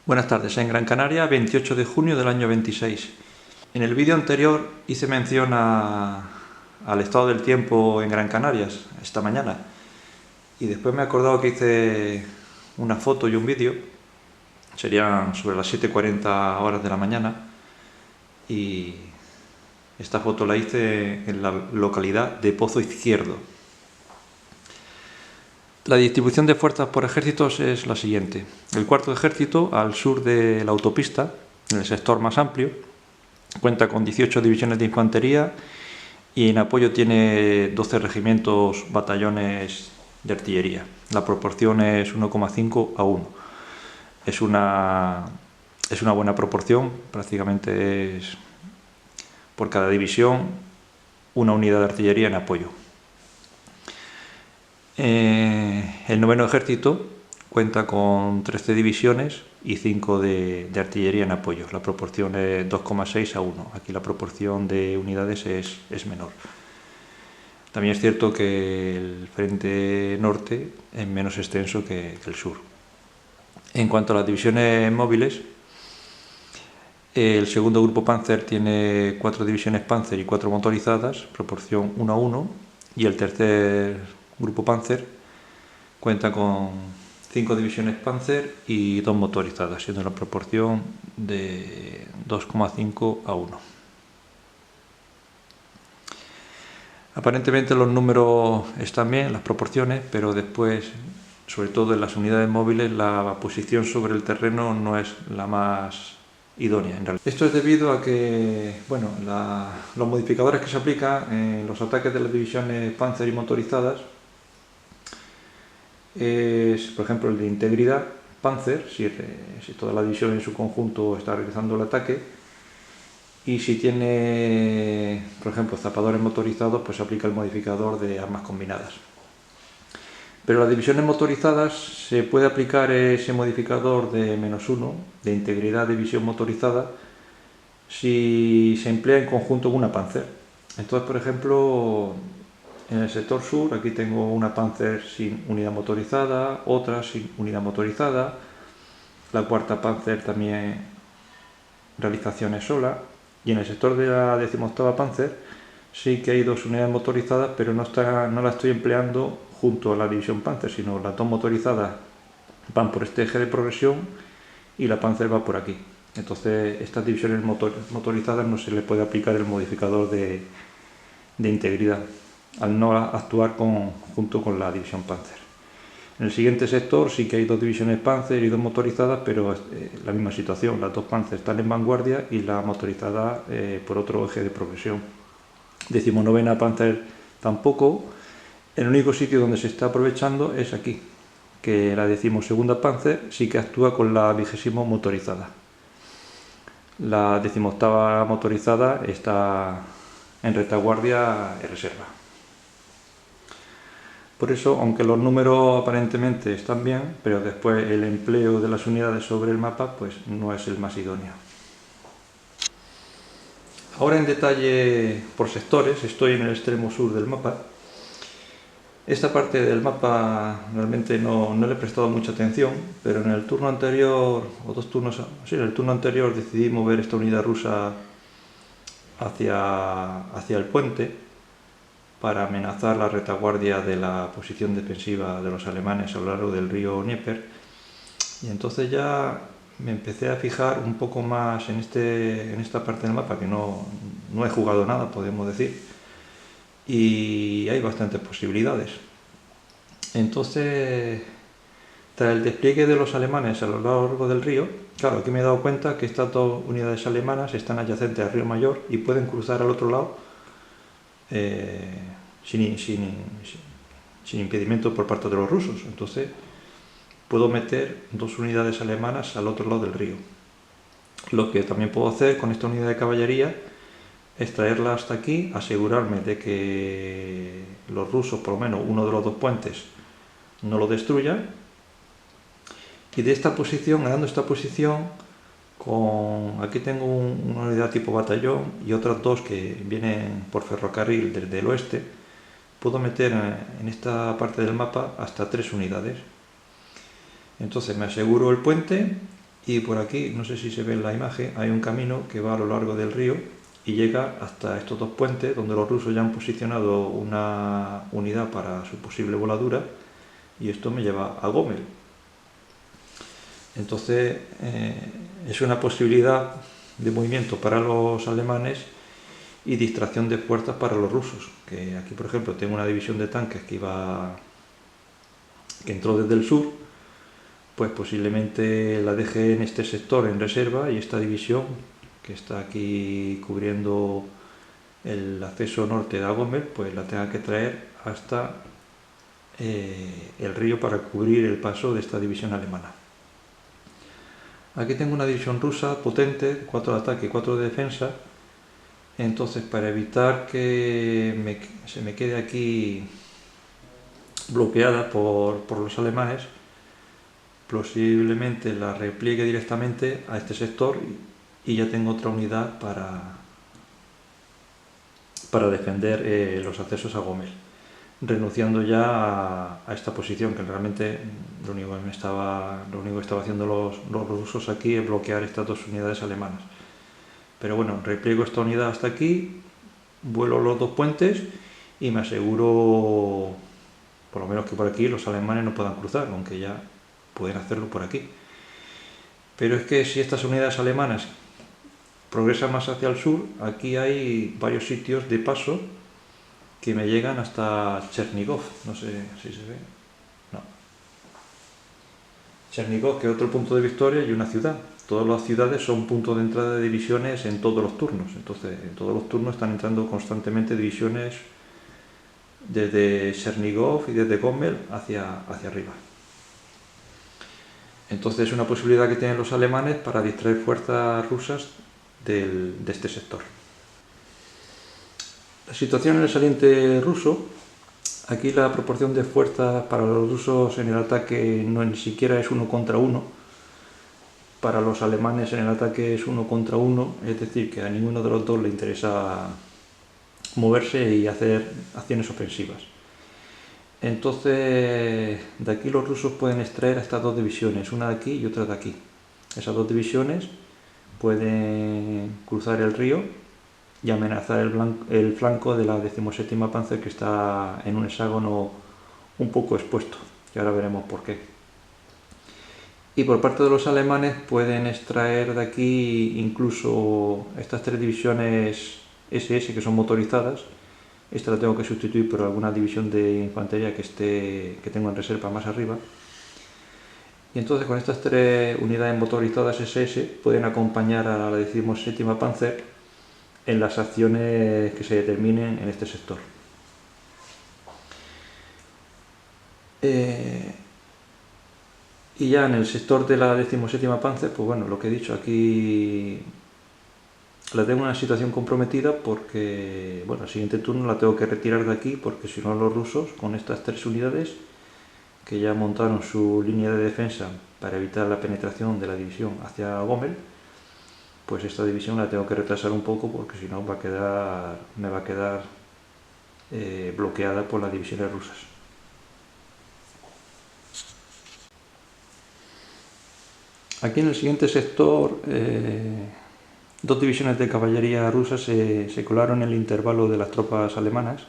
Buenas tardes, en Gran Canaria, 28 de junio del año 26. En el vídeo anterior hice mención al estado del tiempo en Gran Canarias, esta mañana. Y después me he acordado que hice una foto y un vídeo, serían sobre las 7:40 horas de la mañana. Y esta foto la hice en la localidad de Pozo Izquierdo. La distribución de fuerzas por ejércitos es la siguiente. El cuarto ejército, al sur de la autopista, en el sector más amplio, cuenta con 18 divisiones de infantería y en apoyo tiene 12 regimientos, batallones de artillería. La proporción es 1,5 a 1. Es una buena proporción, prácticamente es por cada división una unidad de artillería en apoyo. El noveno ejército cuenta con 13 divisiones y 5 de artillería en apoyo. La proporción es 2,6 a 1. Aquí la proporción de unidades es menor. También es cierto que el frente norte es menos extenso que el sur. En cuanto a las divisiones móviles, el segundo grupo Panzer tiene 4 divisiones Panzer y 4 motorizadas, proporción 1 a 1, y el tercer grupo Panzer cuenta con 5 divisiones Panzer y 2 motorizadas, siendo la proporción de 2,5 a 1. Aparentemente los números están bien, las proporciones, pero después, sobre todo en las unidades móviles, la posición sobre el terreno no es la más idónea. En realidad. Esto es debido a que los modificadores que se aplican en los ataques de las divisiones Panzer y motorizadas es, por ejemplo, el de integridad Panzer, si toda la división en su conjunto está realizando el ataque, y si tiene, por ejemplo, zapadores motorizados, pues se aplica el modificador de armas combinadas. Pero las divisiones motorizadas se puede aplicar ese modificador de -1 de integridad de división motorizada si se emplea en conjunto con una Panzer. Entonces, por ejemplo, en el sector sur, aquí tengo una Panzer sin unidad motorizada, otra sin unidad motorizada, la cuarta Panzer también realizaciones sola, y en el sector de la 18ª Panzer sí que hay 2 unidades motorizadas, pero no la estoy empleando junto a la división Panzer, sino las 2 motorizadas van por este eje de progresión y la Panzer va por aquí. Entonces, estas divisiones motorizadas no se le puede aplicar el modificador de integridad, al no actuar junto con la división Panzer. En el siguiente sector sí que hay 2 divisiones Panzer y 2 motorizadas, pero es la misma situación. Las 2 Panzer están en vanguardia y la motorizada por otro eje de progresión. 19ª Panzer tampoco. El único sitio donde se está aprovechando es aquí, que la 12ª Panzer sí que actúa con la 20ª motorizada. La 18ª motorizada está en retaguardia y reserva. Por eso, aunque los números aparentemente están bien, pero después el empleo de las unidades sobre el mapa pues no es el más idóneo. Ahora en detalle por sectores, estoy en el extremo sur del mapa. Esta parte del mapa realmente no le he prestado mucha atención, pero en el turno anterior, o 2 turnos, sí, en el turno anterior decidí mover esta unidad rusa hacia el puente para amenazar la retaguardia de la posición defensiva de los alemanes a lo largo del río Dnieper. Y entonces ya me empecé a fijar un poco más en esta parte del mapa, que no he jugado nada, podemos decir, y hay bastantes posibilidades. Entonces, tras el despliegue de los alemanes a lo largo del río, claro, aquí me he dado cuenta que estas 2 unidades alemanas están adyacentes al río Mayor y pueden cruzar al otro lado sin impedimento por parte de los rusos. Entonces puedo meter 2 unidades alemanas al otro lado del río. Lo que también puedo hacer con esta unidad de caballería es traerla hasta aquí, asegurarme de que los rusos, por lo menos uno de los 2 puentes, no lo destruyan, y de esta posición, ganando esta posición, aquí tengo una unidad tipo batallón y otras 2 que vienen por ferrocarril desde el oeste, puedo meter en esta parte del mapa hasta 3 unidades. Entonces me aseguro el puente Y por aquí, no sé si se ve en la imagen, hay un camino que va a lo largo del río y llega hasta estos dos puentes donde los rusos ya han posicionado una unidad para su posible voladura, y esto me lleva a Gómel. Entonces es una posibilidad de movimiento para los alemanes y distracción de fuerzas para los rusos, que aquí por ejemplo tengo una división de tanques que entró desde el sur, pues posiblemente la deje en este sector en reserva, y esta división que está aquí cubriendo el acceso norte de Gómel, pues la tenga que traer hasta el río para cubrir el paso de esta división alemana. Aquí tengo una división rusa potente, 4 de ataque y 4 de defensa. Entonces, para evitar que se me quede aquí bloqueada por los alemanes, posiblemente la repliegue directamente a este sector y ya tengo otra unidad para defender los accesos a Gómel, renunciando ya a esta posición, que realmente lo único que estaba haciendo los rusos aquí es bloquear estas dos unidades alemanas. Pero bueno, repliego esta unidad hasta aquí, vuelo los dos puentes y me aseguro, por lo menos que por aquí los alemanes no puedan cruzar, aunque ya pueden hacerlo por aquí. Pero es que si estas unidades alemanas progresan más hacia el sur, aquí hay varios sitios de paso que me llegan hasta Chernigov, no sé si se ve, no. Chernigov, que es otro punto de victoria y una ciudad. Todas las ciudades son puntos de entrada de divisiones en todos los turnos, entonces en todos los turnos están entrando constantemente divisiones desde Chernigov y desde Gómel hacia arriba. Entonces es una posibilidad que tienen los alemanes para distraer fuerzas rusas de este sector. La situación en el saliente ruso, aquí la proporción de fuerzas para los rusos en el ataque no ni siquiera es 1 contra 1, para los alemanes en el ataque es 1 contra 1, es decir, que a ninguno de los dos le interesa moverse y hacer acciones ofensivas. Entonces, de aquí los rusos pueden extraer estas dos divisiones, una de aquí y otra de aquí. Esas dos divisiones pueden cruzar el río y amenazar el flanco de la 17ª Panzer, que está en un hexágono un poco expuesto, y ahora veremos por qué. Y por parte de los alemanes pueden extraer de aquí incluso estas 3 divisiones SS que son motorizadas. Esta la tengo que sustituir por alguna división de infantería que tengo en reserva más arriba. Y entonces con estas 3 unidades motorizadas SS pueden acompañar a la 17ª Panzer en las acciones que se determinen en este sector. Y ya en el sector de la 17ª Panzer, pues bueno, lo que he dicho, aquí la tengo en una situación comprometida porque, bueno, al siguiente turno la tengo que retirar de aquí, porque si no los rusos, con estas 3 unidades que ya montaron su línea de defensa para evitar la penetración de la división hacia Gómel, pues esta división la tengo que retrasar un poco, porque si no me va a quedar bloqueada por las divisiones rusas. Aquí en el siguiente sector, 2 divisiones de caballería rusas se colaron en el intervalo de las tropas alemanas.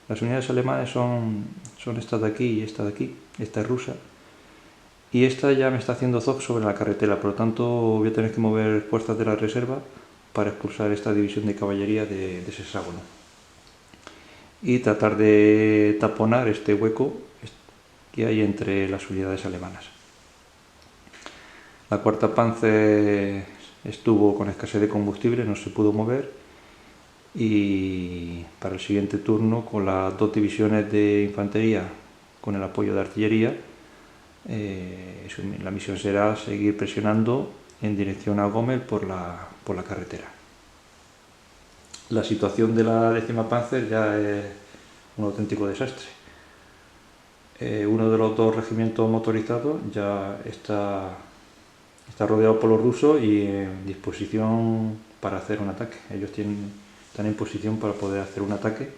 Las unidades alemanas son estas de aquí y esta de aquí, esta es rusa. Y esta ya me está haciendo ZOG sobre la carretera, por lo tanto voy a tener que mover fuerzas de la reserva para expulsar esta división de caballería de ese hexágono. Y tratar de taponar este hueco que hay entre las unidades alemanas. La 4ª Panzer estuvo con escasez de combustible, no se pudo mover, y para el siguiente turno, con las 2 divisiones de infantería con el apoyo de artillería, la misión será seguir presionando en dirección a Gómel por la carretera. La situación de la 10ª Panzer ya es un auténtico desastre. Uno de los 2 regimientos motorizados ya está rodeado por los rusos y en disposición para hacer un ataque. Ellos están en posición para poder hacer un ataque,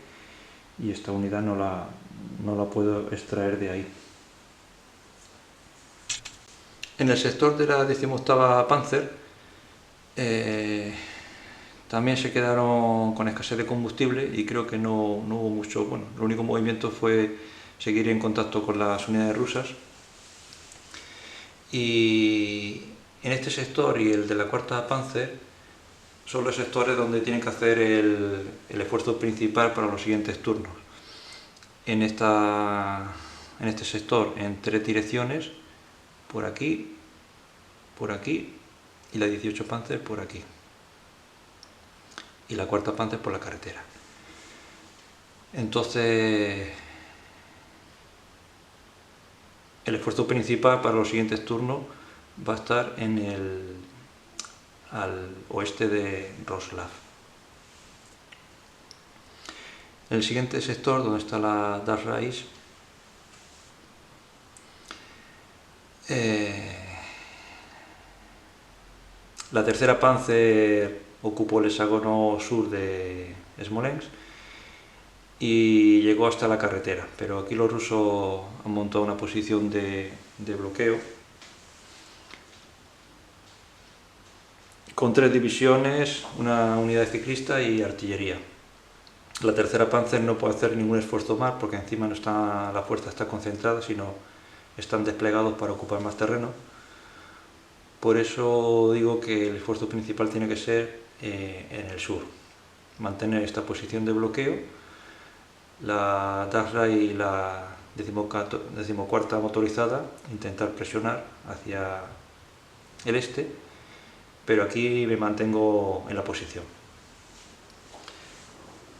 y esta unidad no la puedo extraer de ahí. En el sector de la 18ª Panzer también se quedaron con escasez de combustible y creo que no hubo mucho, bueno, el único movimiento fue seguir en contacto con las unidades rusas. Y en este sector y el de la 4ª Panzer son los sectores donde tienen que hacer el esfuerzo principal para los siguientes turnos. En este sector, en 3 direcciones, por aquí y la 18 Panzer por aquí. Y la 4ª Panzer por la carretera. Entonces, el esfuerzo principal para los siguientes turnos va a estar al oeste de Roslav. El siguiente sector, donde está la Das Reich, la 3ª Panzer ocupó el hexágono sur de Smolensk y llegó hasta la carretera, pero aquí los rusos han montado una posición de bloqueo con 3 divisiones, una unidad de ciclista y artillería. La 3ª Panzer no puede hacer ningún esfuerzo más porque encima no está, la fuerza está concentrada, sino están desplegados para ocupar más terreno. Por eso digo que el esfuerzo principal tiene que ser en el sur, mantener esta posición de bloqueo. La Das Reich y la 14ª motorizada intentar presionar hacia el este, pero aquí me mantengo en la posición.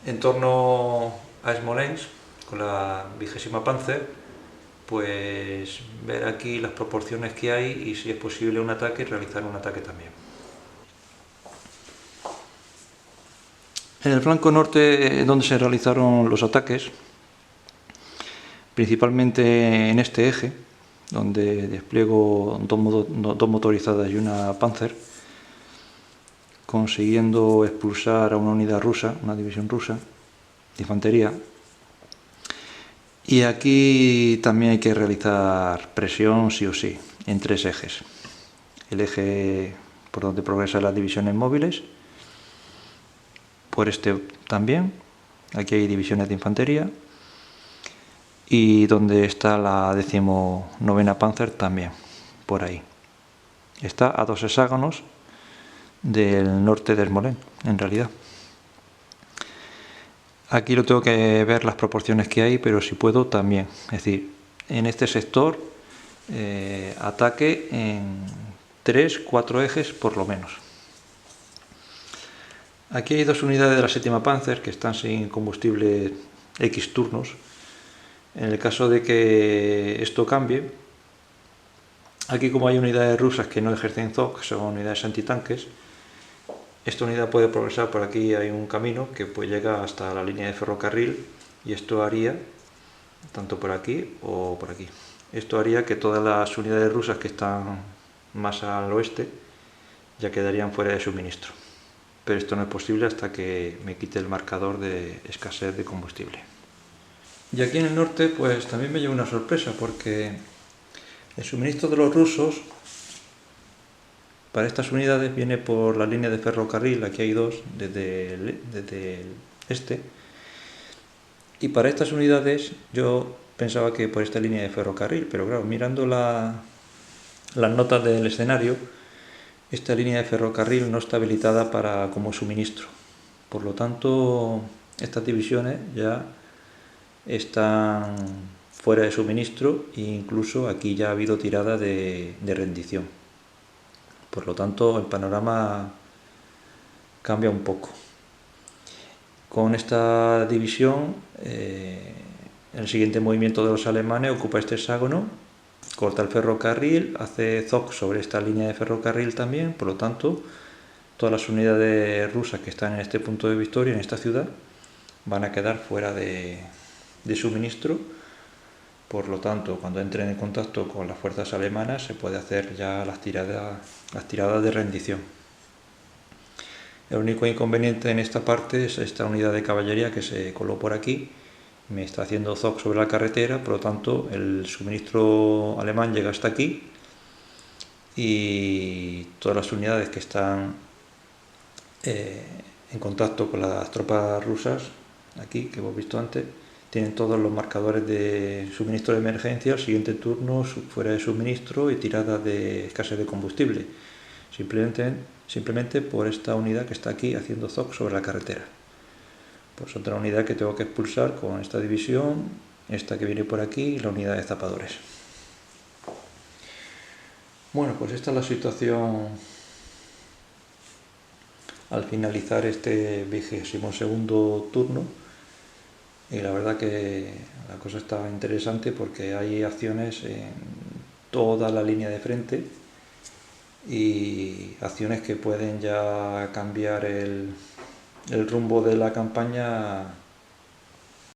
En torno a Smolensk, con la 20ª Panzer, pues ver aquí las proporciones que hay y si es posible un ataque, realizar un ataque también. En el flanco norte, donde se realizaron los ataques, principalmente en este eje, donde despliego 2 motorizadas y una Panzer, consiguiendo expulsar a una unidad rusa, una división rusa de infantería. Y aquí también hay que realizar presión sí o sí, en 3 ejes. El eje por donde progresan las divisiones móviles, por este también, aquí hay divisiones de infantería, y donde está la 19ª Panzer también, por ahí. Está a 2 hexágonos del norte de Smolensk, en realidad. Aquí lo tengo que ver las proporciones que hay, pero si puedo también. Es decir, en este sector ataque en 3-4 ejes por lo menos. Aquí hay 2 unidades de la 7ª Panzer que están sin combustible X turnos. En el caso de que esto cambie, aquí como hay unidades rusas que no ejercen ZOC, que son unidades antitanques, esta unidad puede progresar por aquí, hay un camino que pues llega hasta la línea de ferrocarril y esto haría, tanto por aquí o por aquí, esto haría que todas las unidades rusas que están más al oeste ya quedarían fuera de suministro. Pero esto no es posible hasta que me quite el marcador de escasez de combustible. Y aquí en el norte pues también me lleva una sorpresa porque el suministro de los rusos para estas unidades viene por la línea de ferrocarril, aquí hay 2 desde el este, y para estas unidades yo pensaba que por esta línea de ferrocarril, pero claro, mirando las notas del escenario, esta línea de ferrocarril no está habilitada como suministro. Por lo tanto, estas divisiones ya están fuera de suministro e incluso aquí ya ha habido tirada de rendición. Por lo tanto, el panorama cambia un poco. Con esta división, el siguiente movimiento de los alemanes ocupa este hexágono, corta el ferrocarril, hace ZOC sobre esta línea de ferrocarril también, por lo tanto, todas las unidades rusas que están en este punto de victoria, en esta ciudad, van a quedar fuera de suministro. Por lo tanto, cuando entren en contacto con las fuerzas alemanas, se puede hacer ya las tiradas de rendición. El único inconveniente en esta parte es esta unidad de caballería que se coló por aquí, me está haciendo ZOC sobre la carretera, por lo tanto el suministro alemán llega hasta aquí y todas las unidades que están en contacto con las tropas rusas, aquí que hemos visto antes, tienen todos los marcadores de suministro de emergencia, el siguiente turno, fuera de suministro y tirada de escasez de combustible. Simplemente por esta unidad que está aquí haciendo zoc sobre la carretera. Pues otra unidad que tengo que expulsar con esta división, esta que viene por aquí y la unidad de zapadores. Bueno, pues esta es la situación al finalizar este 22º turno, y la verdad que la cosa está interesante porque hay acciones en toda la línea de frente y acciones que pueden ya cambiar el rumbo de la campaña